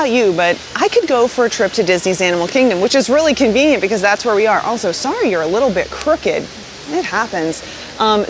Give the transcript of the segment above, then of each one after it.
about you, but I could go for a trip to Disney's Animal Kingdom, which is really convenient because that's where we are. Also, sorry you're a little bit crooked. It happens.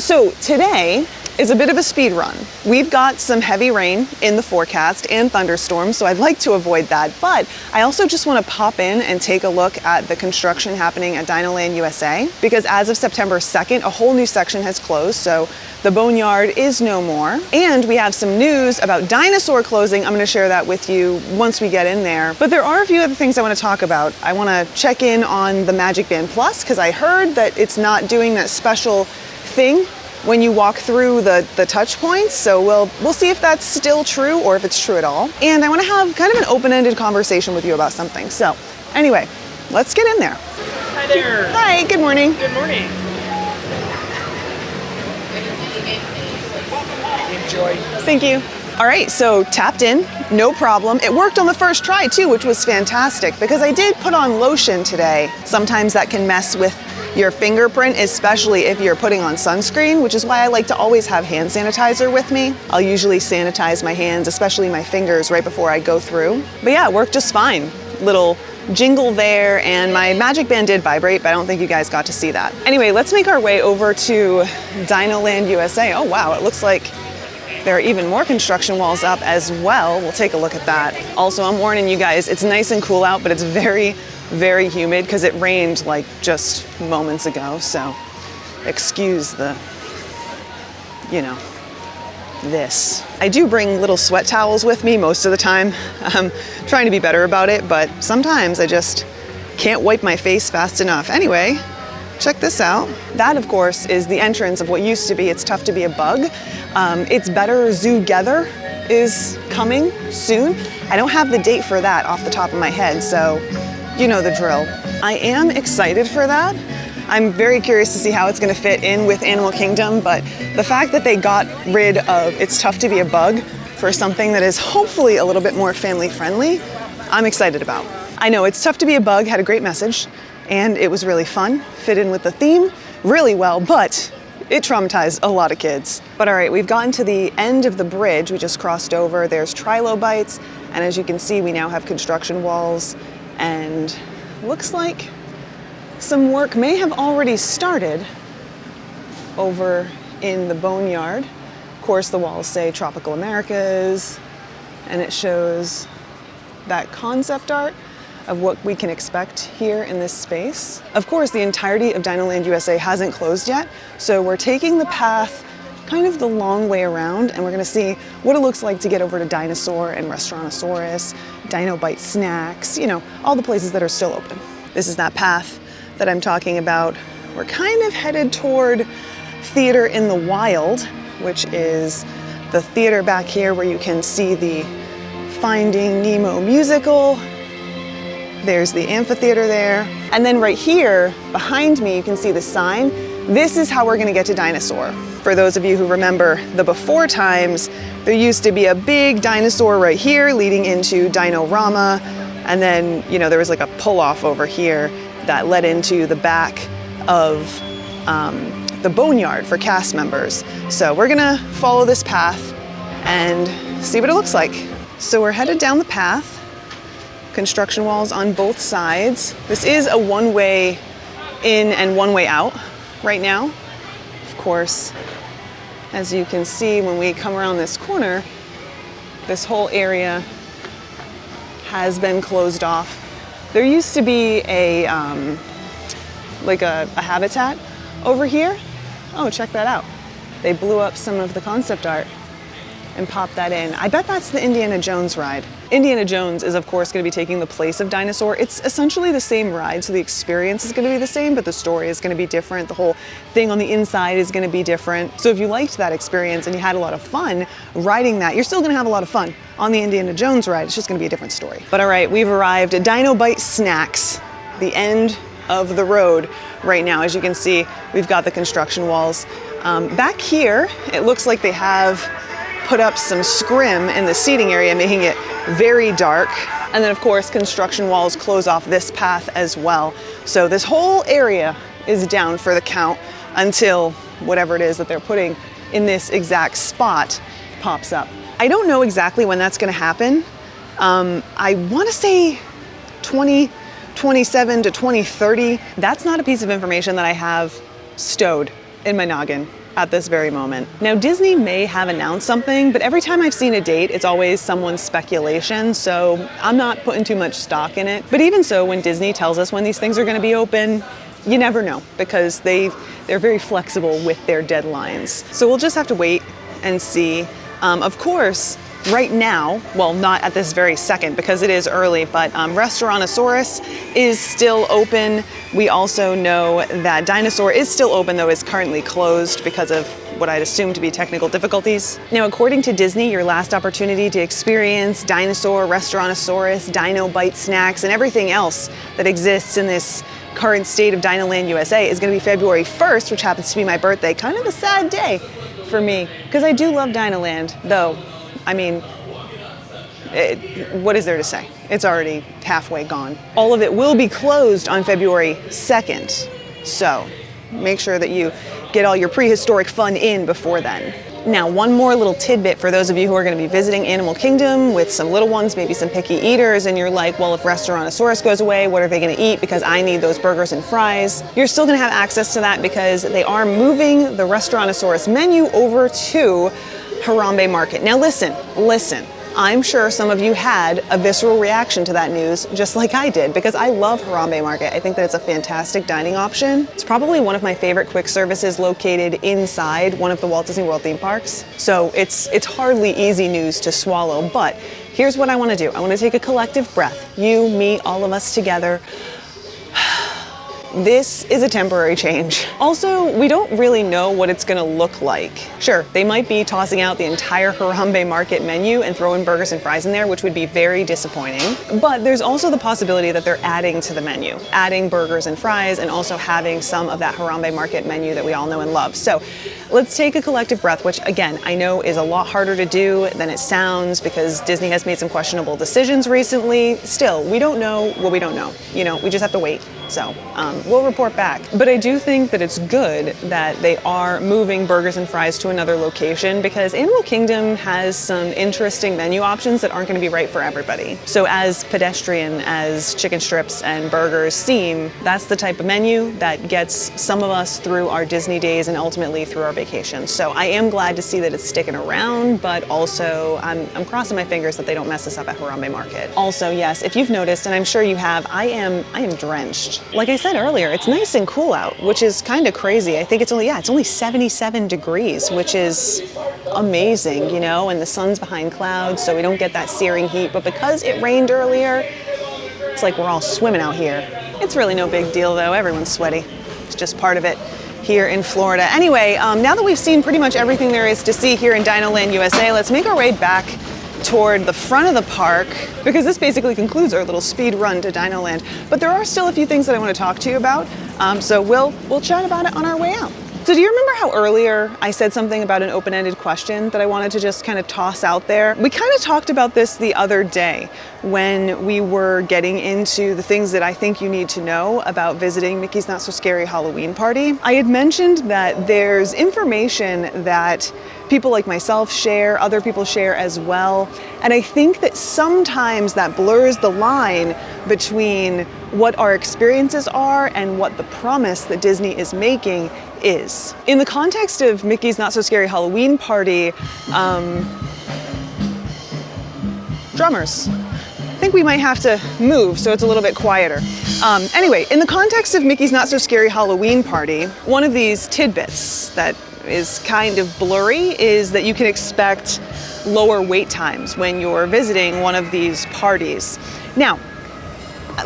So today is a bit of a speed run. We've got some heavy rain in the forecast and thunderstorms, so I'd like to avoid that. But I also just want to pop in and take a look at the construction happening at DinoLand USA, because as of September 2nd, a whole new section has closed. So the Boneyard is no more. And we have some news about Dinosaur closing. I'm going to share that with you once we get in there. But there are a few other things I want to talk about. I want to check in on the Magic Band Plus, because I heard that it's not doing that special thing when you walk through the touch points. So we'll see if that's still true or if it's true at all. And I want to have kind of an open-ended conversation with you about something. So anyway, let's get in there. Hi there. Hi, good morning. Good morning. Enjoy. Thank you. All right, so tapped in, no problem. It worked on the first try too, which was fantastic because I did put on lotion today. Sometimes that can mess with your fingerprint, especially if you're putting on sunscreen, which is why I like to always have hand sanitizer with me. I'll usually sanitize my hands, especially my fingers, right before I go through. But yeah, it worked just fine. Little jingle there, and my Magic Band did vibrate, but I don't think you guys got to see that. Anyway, let's make our way over to DinoLand USA. Oh wow, it looks like there are even more construction walls up as well. We'll take a look at that. Also, I'm warning you guys, it's nice and cool out, but it's very, very humid because it rained like just moments ago. So excuse the, this. I do bring little sweat towels with me most of the time. I'm trying to be better about it, but sometimes I just can't wipe my face fast enough. Anyway, check this out. That, of course, is the entrance of what used to be It's Tough to Be a Bug. It's Better Zoogether is coming soon. I don't have the date for that off the top of my head, so you know the drill. I am excited for that. I'm very curious to see how it's going to fit in with Animal Kingdom, but the fact that they got rid of It's Tough to Be a Bug for something that is hopefully a little bit more family friendly, I'm excited about. I know It's Tough to Be a Bug had a great message, and it was really fun, fit in with the theme really well, but it traumatized a lot of kids. But all right, we've gotten to the end of the bridge. We just crossed over. There's trilobites, and as you can see, we now have construction walls, and looks like some work may have already started over in the Boneyard. Of course, the walls say Tropical Americas, and it shows that concept art of what we can expect here in this space. Of course, the entirety of DinoLand USA hasn't closed yet, so we're taking the path kind of the long way around, and we're gonna see what it looks like to get over to Dinosaur and Restaurantosaurus, Dino Bite Snacks, all the places that are still open. This is that path that I'm talking about. We're kind of headed toward Theater in the Wild, which is the theater back here where you can see the Finding Nemo musical. There's the amphitheater there. And then right here, behind me, you can see the sign. This is how we're gonna get to Dinosaur. For those of you who remember the before times, there used to be a big dinosaur right here leading into Dinorama. And then, there was like a pull-off over here that led into the back of the Boneyard for cast members. So we're gonna follow this path and see what it looks like. So we're headed down the path. Construction walls on both sides. This is a one-way in and one-way out right now. Of course, as you can see, when we come around this corner, this whole area has been closed off. There used to be a habitat over here. Oh, check that out. They blew up some of the concept art and popped that in. I bet that's the Indiana Jones ride. Indiana Jones is, of course, going to be taking the place of Dinosaur. It's essentially the same ride, so the experience is going to be the same, but the story is going to be different. The whole thing on the inside is going to be different. So if you liked that experience and you had a lot of fun riding that, you're still going to have a lot of fun on the Indiana Jones ride. It's just going to be a different story. But all right, we've arrived at Dino Bite Snacks, the end of the road right now. As you can see, we've got the construction walls. Back here, it looks like they have put up some scrim in the seating area, making it very dark. And then of course, construction walls close off this path as well. So this whole area is down for the count until whatever it is that they're putting in this exact spot pops up. I don't know exactly when that's gonna happen. I want to say 2027 to 2030. That's not a piece of information that I have stowed in my noggin at this very moment. Now, Disney may have announced something, but every time I've seen a date, it's always someone's speculation, so I'm not putting too much stock in it. But even so, when Disney tells us when these things are going to be open, you never know, because they're very flexible with their deadlines. So we'll just have to wait and see. Of course, right now, well, not at this very second because it is early, but Restaurantosaurus is still open. We also know that Dinosaur is still open, though is currently closed because of what I'd assume to be technical difficulties. Now, according to Disney, your last opportunity to experience Dinosaur, Restaurantosaurus, Dino Bite snacks, and everything else that exists in this current state of DinoLand USA is going to be February 1st, which happens to be my birthday. Kind of a sad day for me, because I do love DinoLand, though. I mean, what is there to say? It's already halfway gone. All of it will be closed on February 2nd, so make sure that you get all your prehistoric fun in before then. Now, one more little tidbit for those of you who are going to be visiting Animal Kingdom with some little ones, maybe some picky eaters, and you're like, well, if Restaurantosaurus goes away, what are they going to eat? Because I need those burgers and fries. You're still going to have access to that because they are moving the Restaurantosaurus menu over to Harambe Market. Now listen. I'm sure some of you had a visceral reaction to that news, just like I did, because I love Harambe Market. I think that it's a fantastic dining option. It's probably one of my favorite quick services located inside one of the Walt Disney World theme parks. So it's hardly easy news to swallow, but here's what I want to do. I want to take a collective breath. You, me, all of us together. This is a temporary change. Also, we don't really know what it's gonna look like. Sure, they might be tossing out the entire Harambe Market menu and throwing burgers and fries in there, which would be very disappointing. But there's also the possibility that they're adding to the menu, adding burgers and fries, and also having some of that Harambe Market menu that we all know and love. So let's take a collective breath, which again, I know is a lot harder to do than it sounds because Disney has made some questionable decisions recently. Still, we don't know what we don't know. You know, we just have to wait. So we'll report back. But I do think that it's good that they are moving burgers and fries to another location because Animal Kingdom has some interesting menu options that aren't going to be right for everybody. So as pedestrian as chicken strips and burgers seem, that's the type of menu that gets some of us through our Disney days and ultimately through our vacations. So I am glad to see that it's sticking around, but also I'm crossing my fingers that they don't mess this up at Harambe Market. Also, yes, if you've noticed, and I'm sure you have, I am drenched. Like I said earlier, it's nice and cool out, which is kind of crazy. I think it's only 77 degrees, which is amazing, you know, and the sun's behind clouds, so we don't get that searing heat. But because it rained earlier, it's like we're all swimming out here. It's really no big deal, though. Everyone's sweaty. It's just part of it here in Florida. Anyway, now that we've seen pretty much everything there is to see here in DinoLand USA, let's make our way back toward the front of the park because this basically concludes our little speed run to DinoLand. But there are still a few things that I want to talk to you about, so we'll chat about it on our way out. So do you remember how earlier I said something about an open-ended question that I wanted to just kind of toss out there? We kind of talked about this the other day when we were getting into the things that I think you need to know about visiting Mickey's Not So Scary Halloween Party. I had mentioned that there's information that people like myself share, other people share as well, and I think that sometimes that blurs the line between what our experiences are and what the promise that Disney is making is. In the context of Mickey's Not So Scary Halloween Party, drummers. I think we might have to move so it's a little bit quieter. Anyway, in the context of Mickey's Not So Scary Halloween Party, one of these tidbits that is kind of blurry is that you can expect lower wait times when you're visiting one of these parties. Now,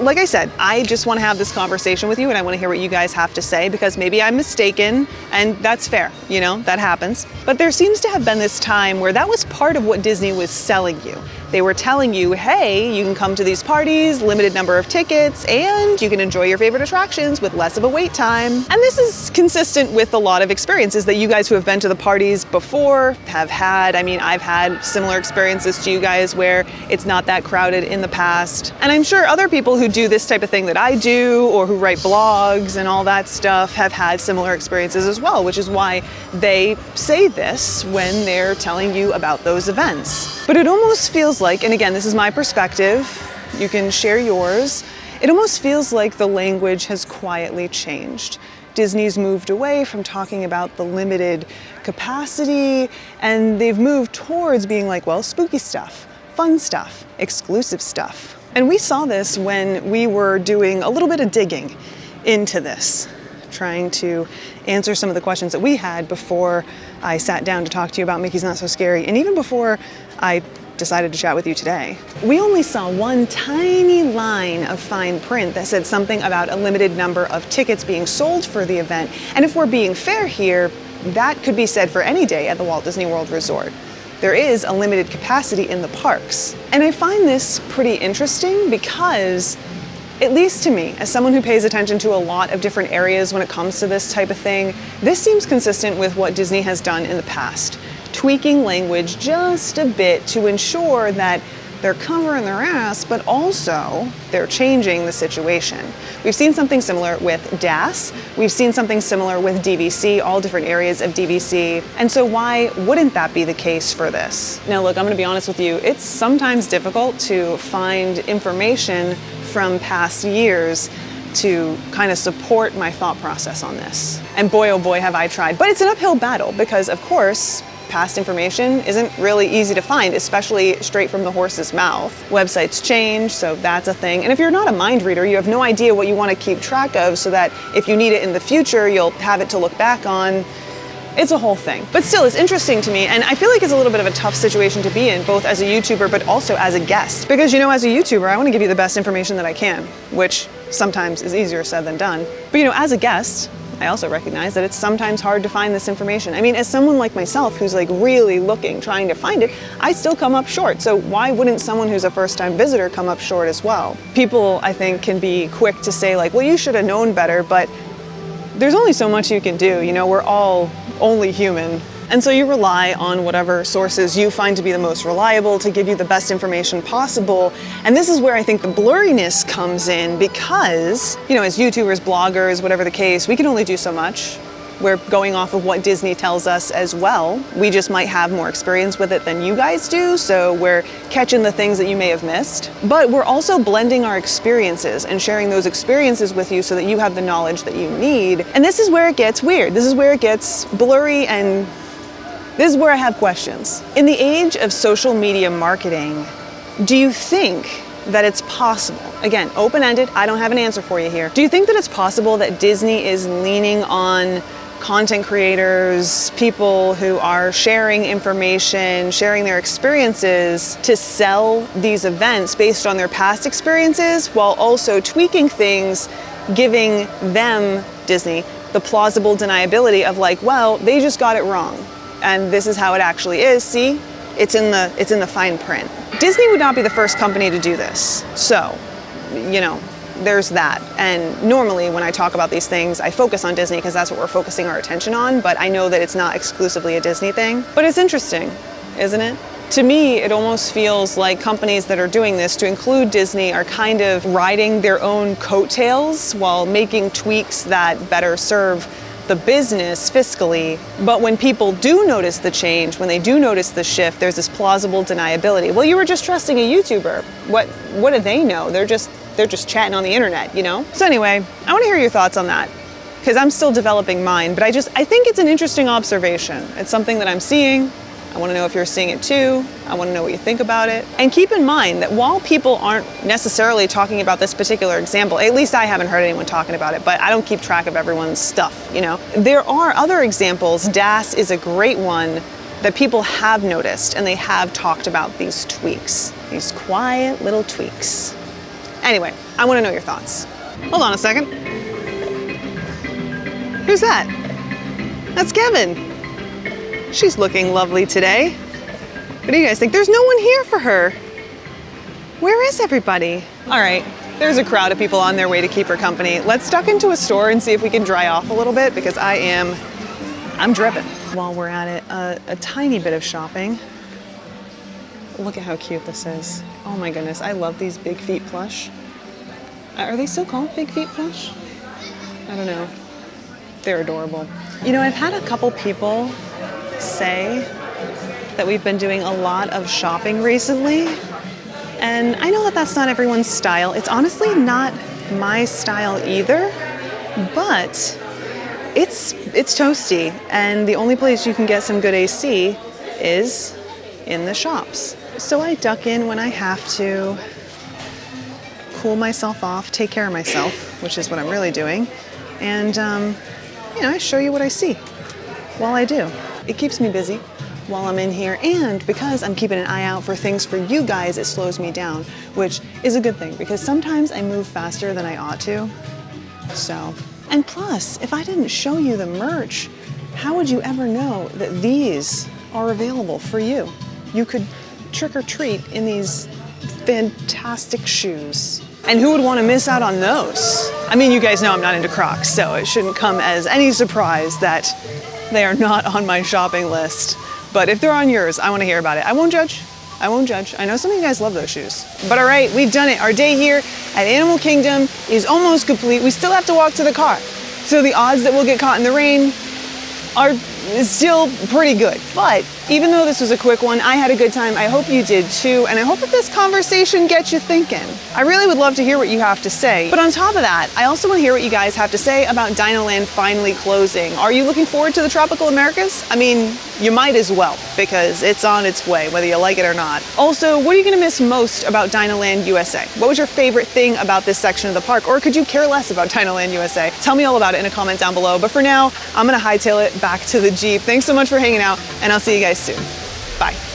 like I said, I just want to have this conversation with you and I want to hear what you guys have to say because maybe I'm mistaken and that's fair, you know, that happens. But there seems to have been this time where that was part of what Disney was selling you. They were telling you, hey, you can come to these parties, limited number of tickets, and you can enjoy your favorite attractions with less of a wait time. And this is consistent with a lot of experiences that you guys who have been to the parties before have had. I mean, I've had similar experiences to you guys where it's not that crowded in the past. And I'm sure other people who do this type of thing that I do or who write blogs and all that stuff have had similar experiences as well, which is why they say this when they're telling you about those events. But it almost feels like, and again, this is my perspective, you can share yours, it almost feels like the language has quietly changed. Disney's moved away from talking about the limited capacity, and they've moved towards being like, well, spooky stuff, fun stuff, exclusive stuff. And we saw this when we were doing a little bit of digging into this, trying to answer some of the questions that we had before I sat down to talk to you about Mickey's Not So Scary, and even before I decided to chat with you today. We only saw one tiny line of fine print that said something about a limited number of tickets being sold for the event. And if we're being fair here, that could be said for any day at the Walt Disney World Resort. There is a limited capacity in the parks. And I find this pretty interesting because, at least to me, as someone who pays attention to a lot of different areas when it comes to this type of thing, this seems consistent with what Disney has done in the past. Tweaking language just a bit to ensure that they're covering their ass, but also they're changing the situation. We've seen something similar with DAS. We've seen something similar with DVC, all different areas of DVC. And so why wouldn't that be the case for this? Now look, I'm gonna be honest with you, it's sometimes difficult to find information from past years to kind of support my thought process on this. And boy, oh boy, have I tried. But it's an uphill battle because, of course, past information isn't really easy to find, especially straight from the horse's mouth. Websites change, so that's a thing. And if you're not a mind reader, you have no idea what you want to keep track of so that if you need it in the future, you'll have it to look back on. It's a whole thing. But still, it's interesting to me, and I feel like it's a little bit of a tough situation to be in, both as a YouTuber, but also as a guest. Because, you know, as a YouTuber, I want to give you the best information that I can, which sometimes is easier said than done. But, you know, as a guest, I also recognize that it's sometimes hard to find this information. I mean, as someone like myself who's like really looking, trying to find it, I still come up short. So why wouldn't someone who's a first-time visitor come up short as well? People, I think, can be quick to say like, well, you should have known better, but there's only so much you can do. You know, we're all only human. And so you rely on whatever sources you find to be the most reliable to give you the best information possible. And this is where I think the blurriness comes in because, you know, as YouTubers, bloggers, whatever the case, we can only do so much. We're going off of what Disney tells us as well. We just might have more experience with it than you guys do, so we're catching the things that you may have missed. But we're also blending our experiences and sharing those experiences with you so that you have the knowledge that you need. And this is where it gets weird. This is where it gets blurry, and this is where I have questions. In the age of social media marketing, do you think that it's possible, again, open-ended, I don't have an answer for you here. Do you think that it's possible that Disney is leaning on content creators, people who are sharing information, sharing their experiences to sell these events based on their past experiences while also tweaking things, giving them, Disney, the plausible deniability of like, well, they just got it wrong. And this is how it actually is. See, it's in the fine print. Disney would not be the first company to do this. So, you know, there's that. And normally when I talk about these things, I focus on Disney because that's what we're focusing our attention on, but I know that it's not exclusively a Disney thing. But it's interesting, isn't it? To me, it almost feels like companies that are doing this, to include Disney, are kind of riding their own coattails while making tweaks that better serve the business fiscally. But when people do notice the change, when they do notice the shift, there's this plausible deniability. Well, you were just trusting a YouTuber. What do they know? They're just chatting on the internet, you know? So anyway, I want to hear your thoughts on that, because I'm still developing mine, but I think it's an interesting observation. It's something that I'm seeing. I want to know if you're seeing it too. I want to know what you think about it. And keep in mind that while people aren't necessarily talking about this particular example, at least I haven't heard anyone talking about it, but I don't keep track of everyone's stuff, you know? There are other examples. DAS is a great one that people have noticed, and they have talked about these tweaks, these quiet little tweaks. Anyway, I want to know your thoughts. Hold on a second. Who's that? That's Kevin. She's looking lovely today. What do you guys think? There's no one here for her. Where is everybody? All right, there's a crowd of people on their way to keep her company. Let's duck into a store and see if we can dry off a little bit, because I'm dripping. While we're at it, a tiny bit of shopping. Look at how cute this is. Oh my goodness, I love these Big Feet plush. Are they still called Big Feet plush? I don't know. They're adorable. You know, I've had a couple people say that we've been doing a lot of shopping recently, And I know that that's not everyone's style. It's honestly not my style either, but it's toasty. And the only place you can get some good AC is in the shops. So I duck in when I have to, cool myself off, take care of myself, which is what I'm really doing. And, I show you what I see while I do. It keeps me busy while I'm in here, and because I'm keeping an eye out for things for you guys, it slows me down, which is a good thing because sometimes I move faster than I ought to. So, and plus, if I didn't show you the merch, how would you ever know that these are available for you? You could trick or treat in these fantastic shoes. And who would want to miss out on those? I mean, you guys know I'm not into Crocs, so it shouldn't come as any surprise that they are not on my shopping list. But if they're on yours, I want to hear about it. I won't judge. I won't judge. I know some of you guys love those shoes. But all right, we've done it. Our day here at Animal Kingdom is almost complete. We still have to walk to the car. So the odds that we'll get caught in the rain are still pretty good. But even though this was a quick one, I had a good time. I hope you did too. And I hope that this conversation gets you thinking. I really would love to hear what you have to say. But on top of that, I also want to hear what you guys have to say about DinoLand finally closing. Are you looking forward to the Tropical Americas? I mean, you might as well, because it's on its way, whether you like it or not. Also, what are you going to miss most about DinoLand USA? What was your favorite thing about this section of the park? Or could you care less about DinoLand USA? Tell me all about it in a comment down below. But for now, I'm going to hightail it back to the Jeep. Thanks so much for hanging out, and I'll see you guys soon. Bye.